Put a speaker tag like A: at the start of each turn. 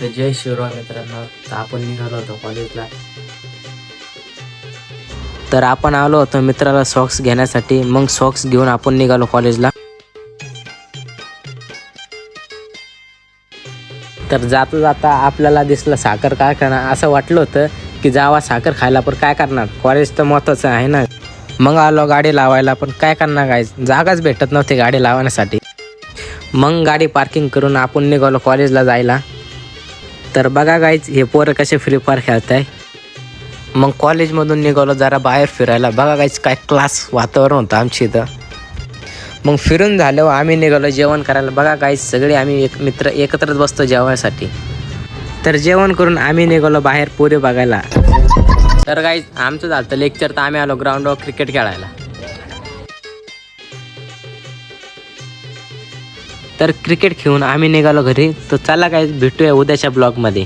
A: तर जय शिवराय मित्रांनो, तर आपण निघालो होतो कॉलेजला. तर आपण आलो होतो मित्राला सॉक्स घेण्यासाठी. मग सॉक्स घेऊन आपण निघालो कॉलेजला. तर जाता जाता आपल्याला दिसलं साखर कारखाना. असं वाटलं होतं की जावा साखर खायला, पण काय करणार, कॉलेज तर महत्त्वाचं आहे ना. मग आलो गाडी लावायला, पण काय करणार गाईज, जागाच भेटत नव्हती गाडी लावण्यासाठी. मग गाडी पार्किंग करून आपण निघालो कॉलेजला जायला. तर बघा गाईज, हे पोरं कसे फ्री फायर खेळत आहे. मग कॉलेजमधून निघालो जरा बाहेर फिरायला. बघा गाईज, काय क्लास वातावरण होतं आमची इथं. मग फिरून झाल्यावर आम्ही निघालो जेवण करायला. बघा गाईज, सगळे आम्ही मित्र एकत्रच बसतो जेवणासाठी. तर जेवण करून आम्ही निघालो बाहेर पोरे बघायला. तर गाईज, आमचं झालं तर लेक्चर, तर आम्ही आलो ग्राउंडवर क्रिकेट खेळायला. तर क्रिकेट खेळून आम्ही निघालो घरी. तर चला गाईज, भेटूया उद्याच्या ब्लॉगमध्ये.